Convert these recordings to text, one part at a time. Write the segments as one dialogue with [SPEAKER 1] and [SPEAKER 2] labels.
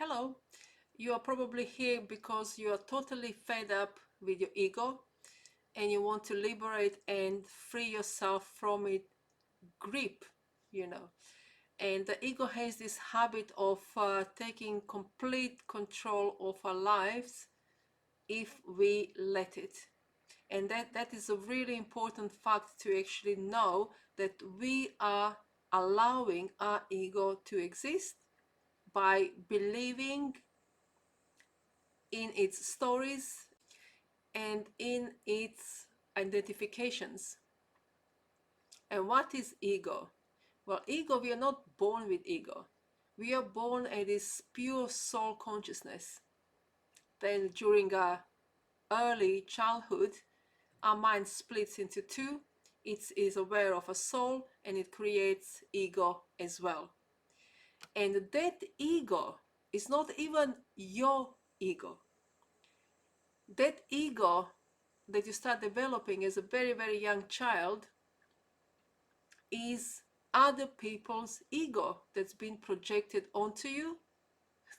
[SPEAKER 1] Hello, you are probably here because you are totally fed up with your ego and you want to liberate and free yourself from its grip. And the ego has this habit of taking complete control of our lives if we let it. And that is a really important fact to actually know, that we are allowing our ego to exist by believing in its stories and in its identifications. And what is ego? Well, ego, we are not born with ego. We are born as this pure soul consciousness. Then during our early childhood, our mind splits into two. It is aware of a soul and it creates ego as well. And that ego is not even your ego. That ego that you start developing as a very, very young child is other people's ego that's been projected onto you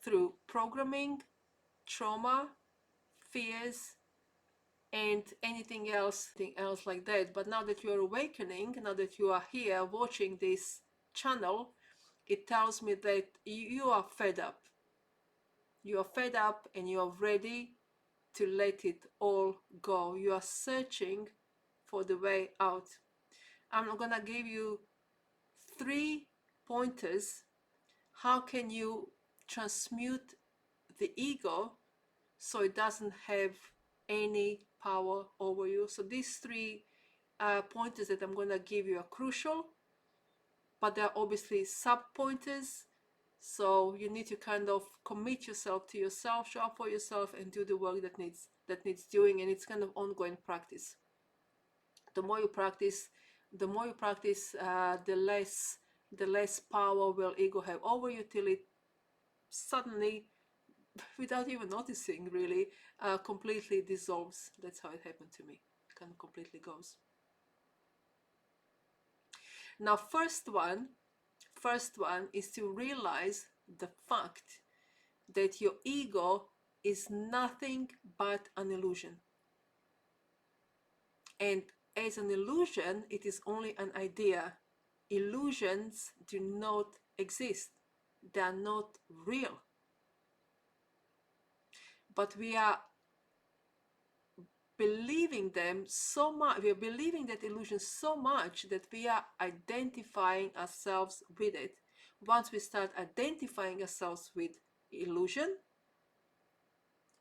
[SPEAKER 1] through programming, trauma, fears, and anything else like that. But now that you are awakening, now that you are here watching this channel, it tells me that you are fed up. You are fed up and you are ready to let it all go. You are searching for the way out. I'm gonna give you 3 pointers. How can you transmute the ego so it doesn't have any power over you? So these 3 pointers that I'm gonna give you are crucial, but they're obviously sub pointers. So you need to kind of commit yourself to yourself, show up for yourself, and do the work that needs doing. And it's kind of ongoing practice. The more you practice, the less power will ego have over you, till it suddenly, without even noticing, really, completely dissolves. That's how it happened to me. It kind of completely goes. Now, first one is to realize the fact that your ego is nothing but an illusion. And as an illusion, it is only an idea. Illusions do not exist. They are not real. But we are believing them so much, we are believing that illusion so much that we are identifying ourselves with it. Once we start identifying ourselves with illusion,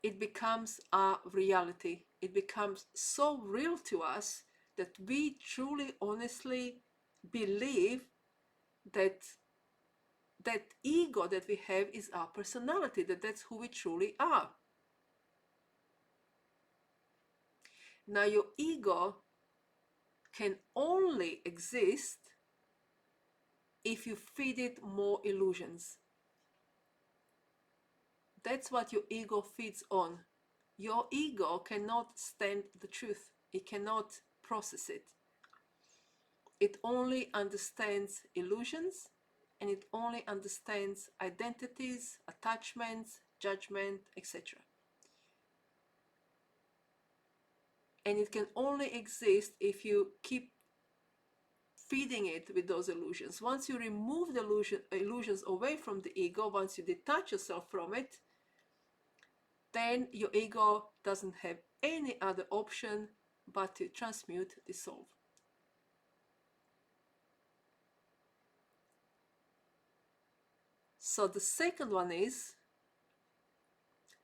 [SPEAKER 1] it becomes our reality. It becomes so real to us that we truly, honestly believe that that ego that we have is our personality, that's who we truly are. Now, your ego can only exist if you feed it more illusions. That's what your ego feeds on. Your ego cannot stand the truth. It cannot process it. It only understands illusions, and it only understands identities, attachments, judgment, etc. And it can only exist if you keep feeding it with those illusions. Once you remove the illusions away from the ego, once you detach yourself from it, then your ego doesn't have any other option but to transmute, dissolve. So the second one is,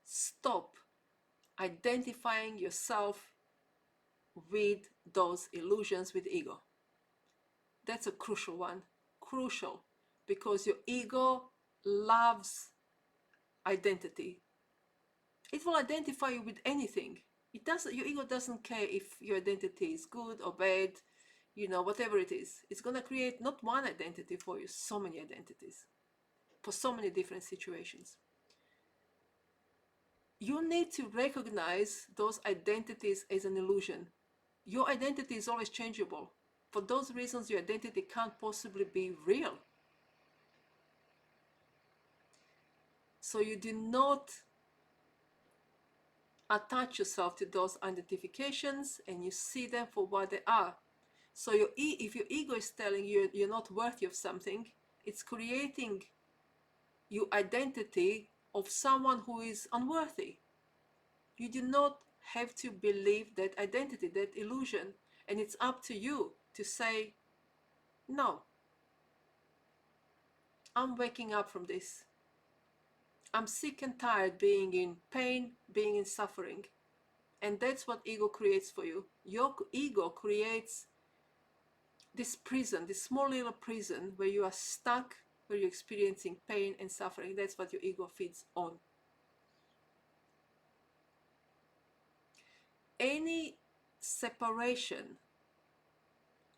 [SPEAKER 1] stop identifying yourself with those illusions, with ego. That's a crucial one. Crucial, because your ego loves identity. It will identify you with anything. Your ego doesn't care if your identity is good or bad, whatever it is. It's going to create not one identity for you, so many identities for so many different situations. You need to recognize those identities as an illusion. Your identity is always changeable. For those reasons, your identity can't possibly be real. So you do not attach yourself to those identifications, and you see them for what they are. So if your ego is telling you you're not worthy of something, it's creating your identity of someone who is unworthy. You do not have to believe that identity, that illusion, and it's up to you to say, no, I'm waking up from this. I'm sick and tired being in pain, being in suffering. And that's what ego creates for you. Your ego creates this prison, this small little prison where you are stuck, where you're experiencing pain and suffering. That's what your ego feeds on. Any separation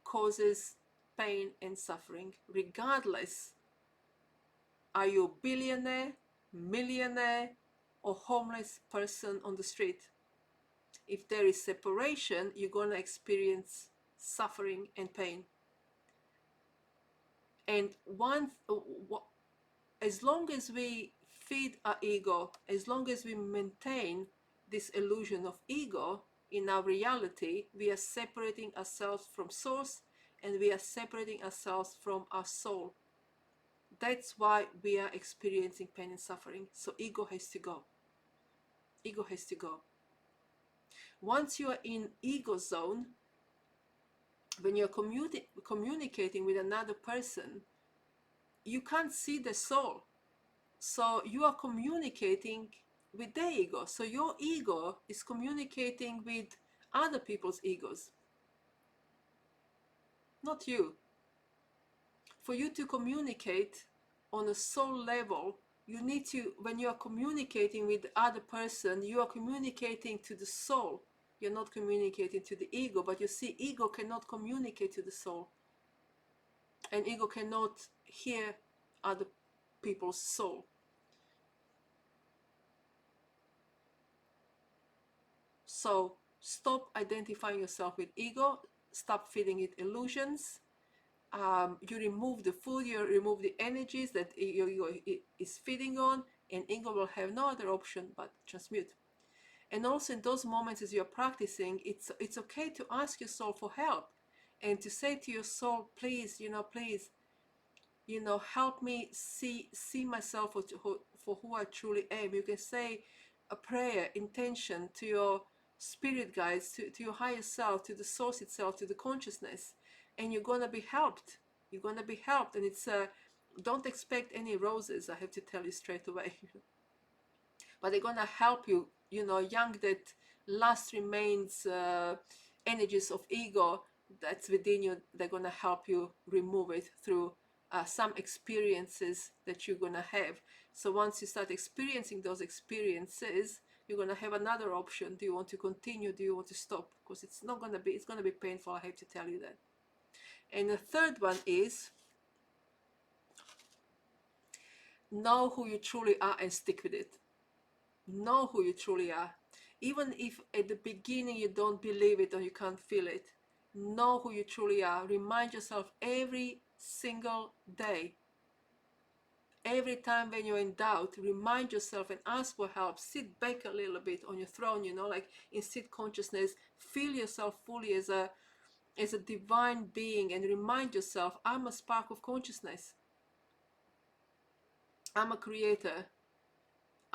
[SPEAKER 1] causes pain and suffering, regardless, are you a billionaire, millionaire, or homeless person on the street? If there is separation, you're going to experience suffering and pain. And as long as we feed our ego, as long as we maintain this illusion of ego in our reality, we are separating ourselves from source, and we are separating ourselves from our soul. That's why we are experiencing pain and suffering. So ego has to go. Ego has to go. Once you are in ego zone, when you're communicating with another person, you can't see the soul. So you are communicating with their ego. So your ego is communicating with other people's egos, not you. For you to communicate on a soul level, you need to, when you are communicating with the other person, you are communicating to the soul. You're not communicating to the ego, but you see, ego cannot communicate to the soul. And ego cannot hear other people's soul. So stop identifying yourself with ego, stop feeding it illusions. You remove the food, you remove the energies that your ego is feeding on, and ego will have no other option but transmute. And also in those moments as you're practicing, it's okay to ask your soul for help and to say to your soul, please, please, help me see myself for who I truly am. You can say a prayer, intention to your spirit guides, to your higher self, to the source itself, to the consciousness, and you're gonna be helped. You're gonna be helped, and it's don't expect any roses. I have to tell you straight away. But they're gonna help you. Young that last remains energies of ego that's within you. They're gonna help you remove it through some experiences that you're gonna have. So once you start experiencing those experiences, you're gonna have another option. Do you want to continue? Do you want to stop? Because it's gonna be painful. I have to tell you that. And the third one is know who you truly are and stick with it. Know who you truly are. Even if at the beginning you don't believe it or you can't feel it, know who you truly are. Remind yourself every single day. Every time when you're in doubt, remind yourself and ask for help. Sit back a little bit on your throne, like in sit consciousness. Feel yourself fully as a divine being, and remind yourself, I'm a spark of consciousness. I'm a creator.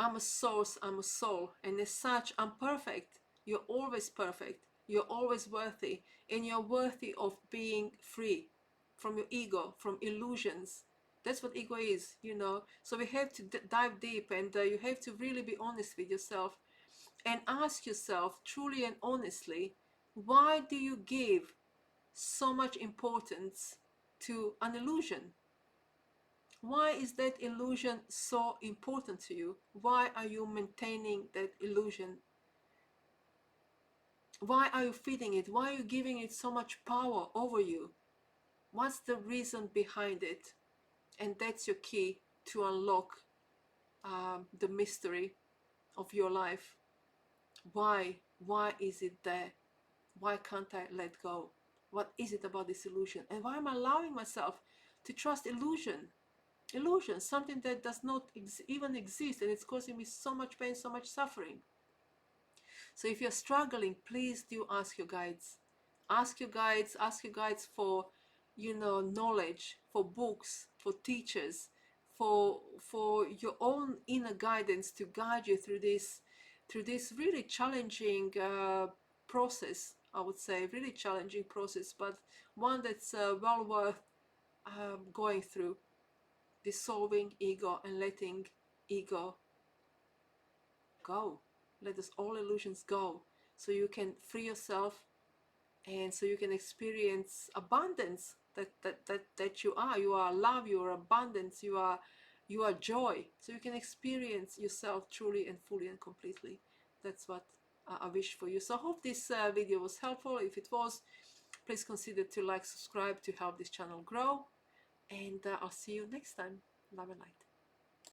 [SPEAKER 1] I'm a source, I'm a soul, and as such, I'm perfect. You're always perfect. You're always worthy, and you're worthy of being free from your ego, from illusions. That's what ego is. So we have to dive deep, and you have to really be honest with yourself and ask yourself truly and honestly, why do you give so much importance to an illusion? Why is that illusion so important to you? Why are you maintaining that illusion? Why are you feeding it? Why are you giving it so much power over you? What's the reason behind it? And that's your key to unlock the mystery of your life. Why? Why is it there? Why can't I let go? What is it about this illusion? And why am I allowing myself to trust illusion? illusion, something that does not even exist, and it's causing me so much pain, so much suffering. So if you're struggling, please do ask your guides. Ask your guides, for, knowledge, for books, for teachers, for your own inner guidance to guide you through this really challenging process. I would say really challenging process, but one that's well worth going through. Dissolving ego and letting ego go. Let us all illusions go, so you can free yourself, and so you can experience abundance that you are. You are love, you are abundance, you are joy. So you can experience yourself truly and fully and completely. That's what I wish for you. So I hope this video was helpful. If it was, please consider to like, subscribe to help this channel grow, and I'll see you next time. Love and light.